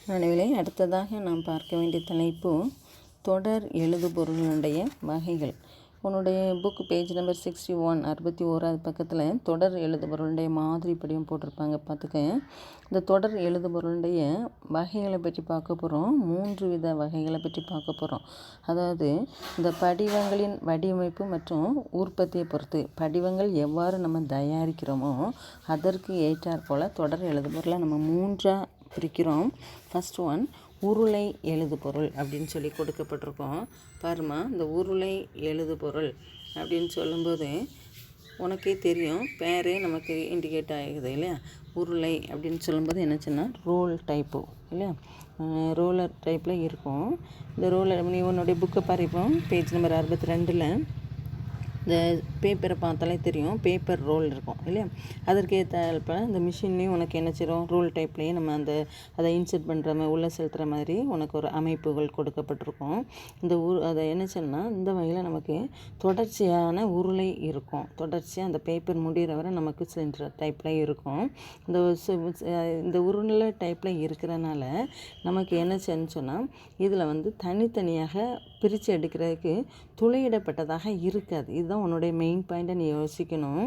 நடுவிலே அடுத்ததாக நாம் பார்க்க வேண்டிய தலைப்பு தொடர் எழுதுபொருளுடைய வகைகள். உன்னுடைய புக் பேஜ் நம்பர் 61 61வது பக்கத்தில் தொடர் எழுதுபொருளுடைய மாதிரி படியும் போட்டிருப்பாங்க. பார்த்துக்க, இந்த தொடர் எழுதுபொருளுடைய வகைகளை பற்றி பார்க்க போகிறோம். 3 வித வகைகளை பற்றி பார்க்க போகிறோம். அதாவது இந்த படிவங்களின் வடிவமைப்பு மற்றும் உற்பத்தியை பொறுத்து படிவங்கள் எவ்வாறு நம்ம தயாரிக்கிறோமோ அதற்கு ஏற்றாற் போல் தொடர் எழுதுபொருளை நம்ம 3ஆக பிரிக்கிறோம். ஃபஸ்ட் ஒன் உருளை எழுதுபொருள் அப்படின்னு சொல்லி கொடுக்கப்பட்டிருக்கோம். பாருமா, இந்த உருளை எழுதுபொருள் அப்படின்னு சொல்லும்போது உனக்கே தெரியும், பேரே நமக்கு இண்டிகேட் ஆகுது இல்லையா. உருளை அப்படின்னு சொல்லும்போது என்னச்சுன்னா ரோல் டைப்பு இல்லையா, ரோலர் டைப்பில் இருக்கும். இந்த ரோலர் நீ உன்னுடைய புக்கை பாருப்போம் பேஜ் நம்பர் 62ல் இந்த பேப்பரை பார்த்தாலே தெரியும், பேப்பர் ரோல் இருக்கும் இல்லையா. அதற்கேற்ற இந்த மிஷின்லேயும் உனக்கு என்ன செய்கிறோம், ரோல் டைப்லேயே நம்ம அதை இன்சர்ட் பண்ணுற மாதிரி உள்ளே செலுத்துகிற மாதிரி உனக்கு ஒரு அமைப்புகள் கொடுக்கப்பட்டிருக்கும். அதை என்ன செய்யணும்னா இந்த வகையில் நமக்கு தொடர்ச்சியான உருளை இருக்கும். தொடர்ச்சியாக அந்த பேப்பர் முடிகிற வரை நமக்கு சிலிண்டர் டைப்பில் இருக்கும். இந்த உருளை டைப்பில் இருக்கிறனால நமக்கு என்ன செய்யணும்னு சொன்னால் இதில் தனித்தனியாக பிரித்து எடுக்கிறதுக்கு துளையிடப்பட்டதாக இருக்காது. இதுதான் உன்னுடைய மெயின் பாயிண்ட்டை நீ யோசிக்கணும்.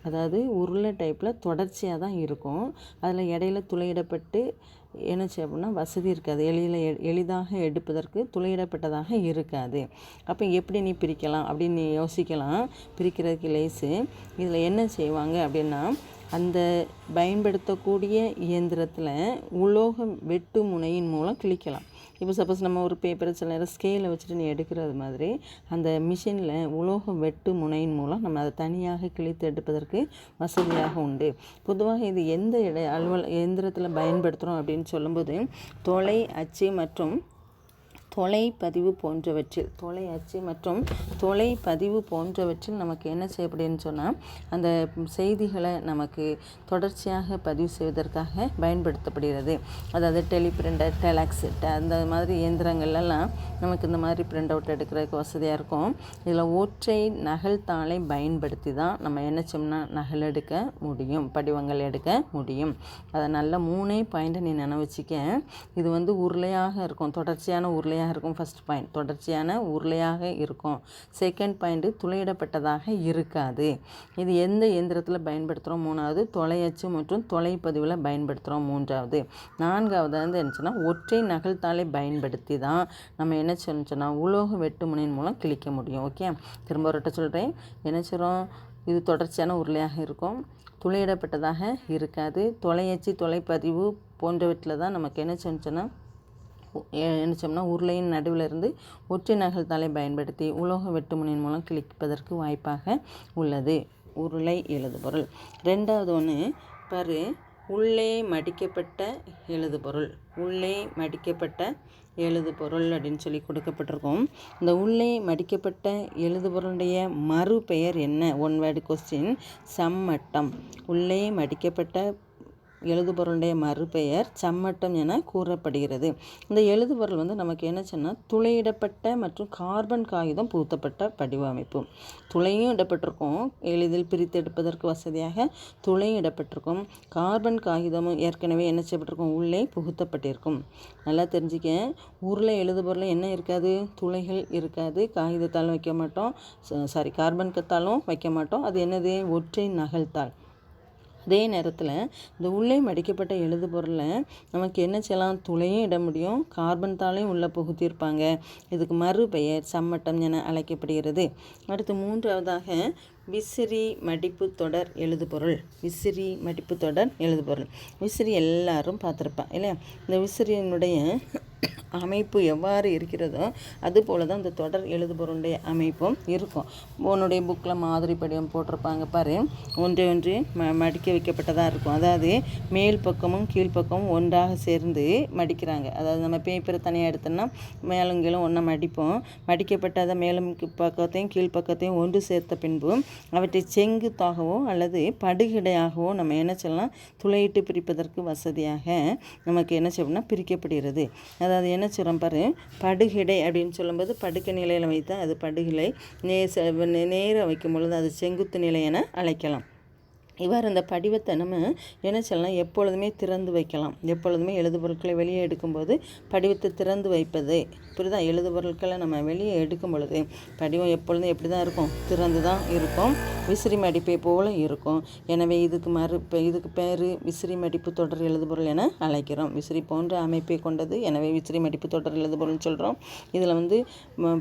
அதாவது உருளை டைப்பில் தொடர்ச்சியாக தான் இருக்கும். அதில் இடையில துளையிடப்பட்டு என்ன செய்ய அப்படின்னா வசதி இருக்காது. எளிதாக எடுப்பதற்கு துளையிடப்பட்டதாக இருக்காது. அப்போ எப்படி நீ பிரிக்கலாம் அப்படின்னு நீ யோசிக்கலாம். பிரிக்கிறதுக்கு லேசு. இதில் என்ன செய்வாங்க அப்படின்னா அந்த பயன்படுத்தக்கூடிய இயந்திரத்தில் உலோக வெட்டு முனையின் மூலம் கிழிக்கலாம். இப்போ சப்போஸ் நம்ம ஒரு பேப்பரை சில நேரம் ஸ்கேலை வச்சுட்டு நீ எடுக்கிறது மாதிரி அந்த மிஷினில் உலோக வெட்டு முனையின் மூலம் நம்ம அதை தனியாக கிழித்து எடுப்பதற்கு வசதியாக உண்டு. பொதுவாக இது எந்த இயந்திரத்தில் பயன்படுத்துகிறோம் அப்படின்னு சொல்லும்போது தொலை அச்சு மற்றும் தொலைப்பதிவு போன்றவற்றில் நமக்கு என்ன செய்யப்படுதுன்னு சொன்னால் அந்த செய்திகளை நமக்கு தொடர்ச்சியாக பதிவு செய்வதற்காக பயன்படுத்தப்படுகிறது. அதாவது டெலிபிரிண்டர், டெலாக்ஸ் அந்த மாதிரி இயந்திரங்கள்லாம் நமக்கு இந்த மாதிரி பிரிண்ட் அவுட் எடுக்கிறதுக்கு வசதியாக இருக்கும். இதில் ஒற்றை நகல் தாளை பயன்படுத்தி தான் நம்ம என்ன செய்யணும்னா நகல் எடுக்க முடியும், படிவங்கள் எடுக்க முடியும். அதை நல்ல 3 பாயிண்ட்டை நீ நினைவச்சிக்க. இது உருளையாக இருக்கும், தொடர்ச்சியான உருளையாக இருக்கும். ஃபர்ஸ்ட் பாயிண்ட் தொடர்ச்சியான உருளையாக இருக்கும். செகண்ட் பாயிண்ட் துளையிடப்பட்டதாக இருக்காது. இது எந்த இயந்திரத்தில் பயன்படுத்துகிறோம்? 3வது தொலையச்சு மற்றும் தொலைப்பதிவில் பயன்படுத்துகிறோம். 3வது 4வது என்னச்சுன்னா ஒற்றை நகல்தாளை பயன்படுத்தி தான் நம்ம என்ன சொன்னா உலோக வெட்டு முனையின் மூலம் கிழிக்க முடியும். ஓகே, திரும்ப ஒருட்ட சொல்கிறேன். என்ன சொல்கிறோம், இது தொடர்ச்சியான உருளையாக இருக்கும், துளையிடப்பட்டதாக இருக்காது. தொலையச்சு தொலைப்பதிவு போன்றவற்றில் தான் நமக்கு என்ன சொன்னோம்னா உருளையின் நடுவில் இருந்து ஒற்றை நகல் தாளை பயன்படுத்தி உலோக வெட்டுமுனையின் மூலம் கிழிப்பதற்கு வாய்ப்பாக உள்ளது உருளை எழுதுபொருள். 2வது ஒன்று பாரு, உள்ளே மடிக்கப்பட்ட எழுதுபொருள். உள்ளே மடிக்கப்பட்ட எழுதுபொருள் அப்படின்னு சொல்லி கொடுக்கப்பட்டிருக்கோம். இந்த உள்ளே மடிக்கப்பட்ட எழுதுபொருளுடைய மறு பெயர் என்ன? 1 வேர்டு கொஸ்டின். சம்மட்டம். உள்ளே மடிக்கப்பட்ட எழுதுபொருளுடைய மறுபெயர் சம்மட்டம் என கூறப்படுகிறது. இந்த எழுதுபொருள் நமக்கு என்ன சொன்னால் துளையிடப்பட்ட மற்றும் கார்பன் காகிதம் பூத்தப்பட்ட படிவமைப்பு. துளையும் இடப்பட்டிருக்கும், எளிதில் பிரித்து எடுப்பதற்கு வசதியாக துளையும் இடப்பட்டிருக்கும். கார்பன் காகிதமும் ஏற்கனவே என்ன செய்யப்பட்டிருக்கும், உள்ளே புகுத்தப்பட்டிருக்கும். நல்லா தெரிஞ்சுக்க, உருளை எழுதுபொருள் என்ன இருக்காது, துளைகள் இருக்காது. காகிதத்தாலும் வைக்க மாட்டோம், கார்பன் கத்தாலும் வைக்க மாட்டோம். அது என்னது, ஒற்றை நகல்தாள். அதே நேரத்தில் இந்த உள்ளே மடிக்கப்பட்ட எழுதுபொருளை நமக்கு என்ன செய்யலாம், துளையும் இட முடியும், கார்பன் தாளையும் உள்ளே புகுத்தியிருப்பாங்க. இதுக்கு மறுபெயர் சம்மட்டம் என அழைக்கப்படுகிறது. அடுத்து 3வதாக விசிறி மடிப்பு தொடர் எழுதுபொருள். விசிறி மடிப்பு தொடர் எழுதுபொருள். விசிறி எல்லாரும் பார்த்துருப்பான் இல்லையா. இந்த விசிறியினுடைய அமைப்பு எவ்வாறு இருக்கிறதோ அதுபோல் தான் இந்த தொடர் எழுதுபொருளுடைய அமைப்பும் இருக்கும். உன்னுடைய புக்கில் மாதிரி படிவம் போட்டிருப்பாங்க பாரு, ஒன்று மடிக்க வைக்கப்பட்டதாக இருக்கும். அதாவது மேல் பக்கமும் கீழ்ப்பக்கமும் ஒன்றாக சேர்ந்து மடிக்கிறாங்க. அதாவது நம்ம பேப்பரை தனியாக எடுத்தோம்னா மேலும் கீழும் ஒன்றா மடிப்போம். மடிக்கப்பட்டதை மேலும் பக்கத்தையும் கீழ்ப்பக்கத்தையும் ஒன்று சேர்த்த பின்பு அவற்றை செங்குத்தாகவோ அல்லது படுகிடையாகவோ நம்ம என்ன செய்யலாம், துளையிட்டு பிரிப்பதற்கு வசதியாக நமக்கு என்ன செய்யணும்னா பிரிக்கப்படுகிறது. அதாவது என்ன சொல்கிறோம் பாரு, படுகிடை அப்படின்னு சொல்லும்போது படுக்க நிலையில் வைத்தால் அது படுகிலை, நேராக வைக்கும் பொழுது அது செங்குத்து நிலை என அழைக்கலாம். இவ்வாறு இந்த படிவத்தை நம்ம என்ன சொல்லலாம், எப்பொழுதுமே திறந்து வைக்கலாம். எப்பொழுதுமே எழுதுபொருட்களை வெளியே எடுக்கும்போது படிவத்தை திறந்து வைப்பது. புரியுதா? எழுதுபொருட்களை நம்ம வெளியே எடுக்கும் பொழுது படிவம் எப்பொழுதும் எப்படி தான் இருக்கும், திறந்து தான் இருக்கும். விசிறி மடிப்பை போல இருக்கும். எனவே இதுக்கு பேர் விசிறி மடிப்பு தொடர் எழுதுபொருள் என அழைக்கிறோம். விசிறி போன்ற அமைப்பை கொண்டது, எனவே விசிறி மடிப்பு தொடர் எழுதுபொருள்னு சொல்கிறோம். இதில்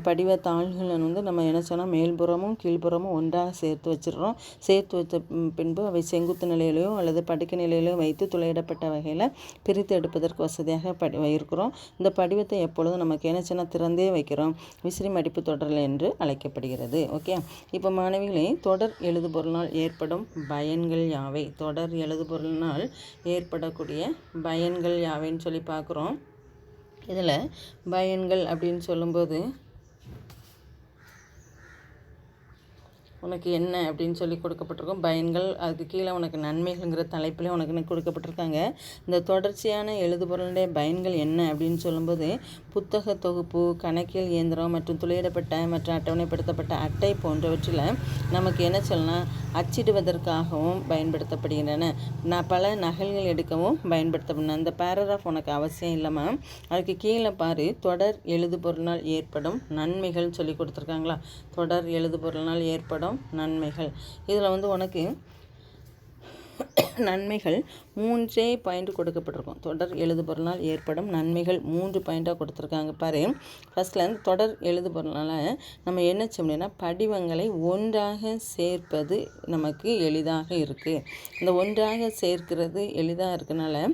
படிவ தாள்களை நம்ம என்ன சொன்னால் மேல்புறமும் கீழ்ப்புறமும் ஒன்றாக சேர்த்து வச்சிடுறோம். சேர்த்து வச்ச பின்பு அவை செங்குத்து நிலையிலையோ அல்லது படுக்கை நிலையிலையோ வைத்து துளையிடப்பட்ட வகையில் பிரித்து எடுப்பதற்கு வசதியாக இருக்கிறோம். இந்த படிவத்தை எப்பொழுதும் நமக்கு என்ன சொன்னால் திறந்தே வைக்கிறோம். விசிறி மடிப்பு தொடர் என்று அழைக்கப்படுகிறது. ஓகே, இப்போ மாணவிகளே, தொடர் எழுதுபொருளினால் ஏற்படும் பயன்கள் யாவை? தொடர் எழுதுபொருளினால் ஏற்படக்கூடிய பயன்கள் யாவைன்னு சொல்லி பார்க்குறோம். இதில் பயன்கள் அப்படின்னு சொல்லும்போது உனக்கு என்ன அப்படின்னு சொல்லி கொடுக்கப்பட்டிருக்கும். பயன்கள், அதுக்கு கீழே உனக்கு நன்மைகள்ங்கிற தலைப்பிலே உனக்கு கொடுக்கப்பட்டிருக்காங்க. இந்த தொடர்ச்சியான எழுதுபொருளுடைய பயன்கள் என்ன அப்படின்னு சொல்லும்போது, புத்தக தொகுப்பு, கணக்கியல் இயந்திரம் மற்றும் துளையிடப்பட்ட மற்றும் அட்டவணைப்படுத்தப்பட்ட அட்டை போன்றவற்றில் நமக்கு என்ன சொல்லலாம், அச்சிடுவதற்காகவும் பயன்படுத்தப்படுகின்றன. பல நகல்கள் எடுக்கவும் பயன்படுத்தப்படும். அந்த பேராகிராஃப் உனக்கு அவசியம் இல்லைம்மா. அதுக்கு கீழே பாரு, தொடர் எழுதுபொருளினால் ஏற்படும் நன்மைகள்னு சொல்லி கொடுத்துருக்காங்களா. தொடர் எழுதுபொருளினால் ஏற்படும் நன்மைகள். இதில் உனக்கு நன்மைகள் 3 பாயிண்ட் கொடுக்கப்பட்டிருக்கும். தொடர் எழுதுபொருளினால் ஏற்படும் நன்மைகள் 3 பாயிண்ட்டாக கொடுத்துருக்காங்க பாரு. ஃபஸ்ட்டில் தொடர் எழுதுபொருள்னால நம்ம என்ன செய்யணும்னா படிவங்களை ஒன்றாக சேர்ப்பது நமக்கு எளிதாக இருக்குது. இந்த ஒன்றாக சேர்க்கிறது எளிதாக இருக்கனால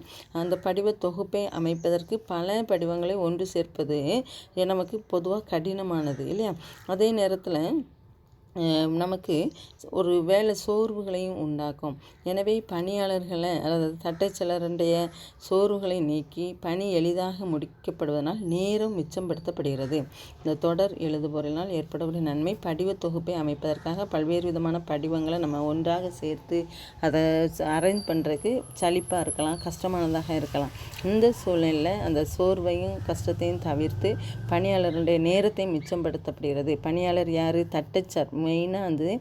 அந்த படிவ தொகுப்பை அமைப்பதற்கு பல படிவங்களை ஒன்று சேர்ப்பது நமக்கு பொதுவாக கடினமானது இல்லையா. அதே நேரத்தில் நமக்கு ஒரு வேலை சோர்வுகளையும் உண்டாக்கும். எனவே பணியாளர்களை அதாவது தட்டச்சலருடைய சோர்வுகளை நீக்கி பணி எளிதாக முடிக்கப்படுவதனால் நேரம் மிச்சப்படுத்தப்படுகிறது. இந்த தொடர் எழுதுபொருளினால் ஏற்படக்கூடிய நன்மை, படிவ தொகுப்பை அமைப்பதற்காக பல்வேறு விதமான படிவங்களை நம்ம ஒன்றாக சேர்த்து அதை அரேஞ்ச் பண்ணுறதுக்கு சலிப்பாக இருக்கலாம், கஷ்டமானதாக இருக்கலாம். இந்த சூழ்நிலையில் அந்த சோர்வையும் கஷ்டத்தையும் தவிர்த்து பணியாளர்களுடைய நேரத்தை மிச்சப்படுத்தப்படுகிறது. பணியாளர் யார்? தட்டச்சர். மெயினாக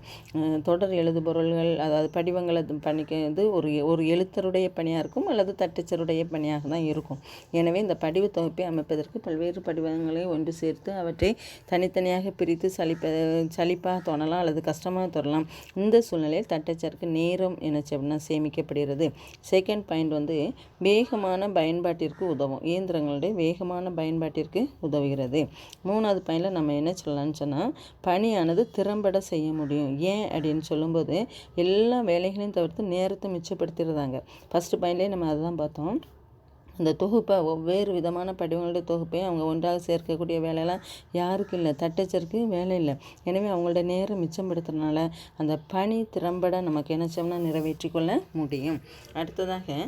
தொடர் எழுதுபொருள்கள் அதாவது படிவங்களை பண்ணிக்கிறது ஒரு எழுத்தருடைய பணியாக இருக்கும் அல்லது தட்டச்சருடைய பணியாக தான் இருக்கும். எனவே இந்த படிவ தொகுப்பை அமைப்பதற்கு பல்வேறு படிவங்களை ஒன்று சேர்த்து அவற்றை தனித்தனியாக பிரித்து சலிப்பாக தோணலாம் அல்லது கஷ்டமாக தோணலாம். இந்த சூழ்நிலையில் தட்டச்சருக்கு நேரம் என்ன சேமிக்கப்படுகிறது. செகண்ட் பாயிண்ட் வேகமான பயன்பாட்டிற்கு உதவும். இயந்திரங்களுடைய வேகமான பயன்பாட்டிற்கு உதவுகிறது. மூணாவது பாயிண்டில் நம்ம என்ன சொல்லலாம்னு சொன்னால், பணியானது திறம்பட செய்ய முடியும். ஏன் அப்படின்னு சொல்லும்போது எல்லா வேலைகளையும் தவிர்த்து நேரத்தை மிச்சப்படுத்திடுறாங்க. ஃபஸ்ட்டு பாயிண்ட்லேயே நம்ம அதை தான் பார்த்தோம். இந்த தொகுப்பை ஒவ்வேறு விதமான படிவங்களுடைய தொகுப்பை அவங்க ஒன்றாக சேர்க்கக்கூடிய வேலையெல்லாம் யாருக்கு இல்லை? தட்டச்சருக்கு வேலை இல்லை. எனவே அவங்களோட நேரம் மிச்சப்படுத்துறதுனால அந்த பணி திறம்பட நமக்கு என்ன செய்யணும்னா நிறைவேற்றி கொள்ள முடியும். அடுத்ததாக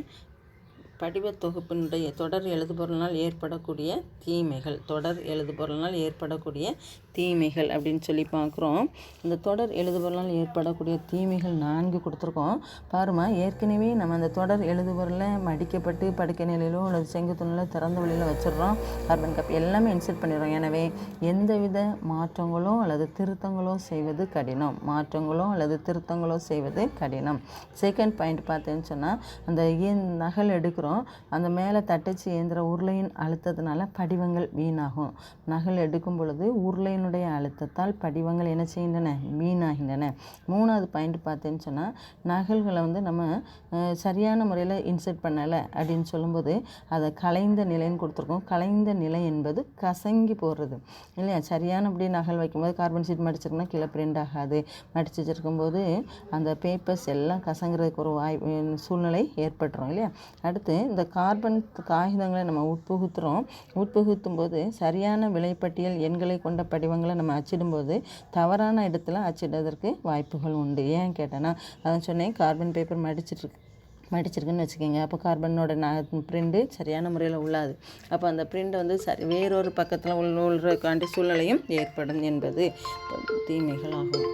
படிவ தொகுப்பினுடைய தொடர் எழுதுபொருளினால் ஏற்படக்கூடிய தீமைகள். தொடர் எழுதுபொருளினால் ஏற்படக்கூடிய தீமைகள் அப்படின்னு சொல்லி பார்க்குறோம். இந்த தொடர் எழுதுபொருளால் ஏற்படக்கூடிய தீமைகள் 4 கொடுத்துருக்கோம். பாருமா, ஏற்கனவே நம்ம அந்த தொடர் எழுதுபொருளை மடிக்கப்பட்டு படுக்கை நிலையிலோ அல்லது செங்குத்துணிலோ திறந்த வழியில் வச்சிடுறோம். கார்பன் காப்பி எல்லாமே இன்சர்ட் பண்ணிடுறோம். எனவே எந்தவித மாற்றங்களோ அல்லது திருத்தங்களோ செய்வது கடினம். செகண்ட் பாயிண்ட் பார்த்தேன்னு சொன்னால், அந்த நகல் எடுக்கிறோம், அந்த மேலே தட்டச்சு இயந்திர உருளையின் அழுத்தத்தினால படிவங்கள் வீணாகும். நகல் எடுக்கும் பொழுது உருளையினுடைய அழுத்தத்தால் படிவங்கள் என்ன செய்கின்றன? வீணாகின்றன. மூணாவது பாயிண்ட் பார்த்தேன்னு சொன்னால், நகல்களை நம்ம சரியான முறையில் இன்சர்ட் பண்ணலை அப்படின்னு சொல்லும்போது அதை கலைந்த நிலைன்னு கொடுத்துருக்கோம். கலைந்த நிலை என்பது கசங்கி போடுறது இல்லையா. சரியானபடி நகல் வைக்கும்போது கார்பன் ஷீட் மடிச்சிருக்கோம்னா கீழே பிரிண்ட் ஆகாது. மடிச்சு வச்சுருக்கும்போது அந்த பேப்பர்ஸ் எல்லாம் கசங்கிறதுக்கு ஒரு சூழ்நிலை ஏற்பட்டுரும் இல்லையா. அடுத்து இந்த கார்பன் காகிதங்களை நம்ம உட்புகுத்தும் போது சரியான விலைப்பட்டியல் எண்களை கொண்ட படிவங்களை நம்ம அச்சிடும்போது தவறான இடத்துல அச்சிடுவதற்கு வாய்ப்புகள் உண்டு. ஏன் கேட்டேன்னா, அதான் சொன்னேன், கார்பன் பேப்பர் மடிச்சிருக்குன்னு வச்சுக்கோங்க. அப்போ கார்பனோட பிரிண்ட்டு சரியான முறையில் உள்ளாது. அப்போ அந்த பிரிண்ட் வேறொரு பக்கத்தில் உள்ள சூழ்நிலையும் ஏற்படும் என்பது தீமைகள் ஆகும்.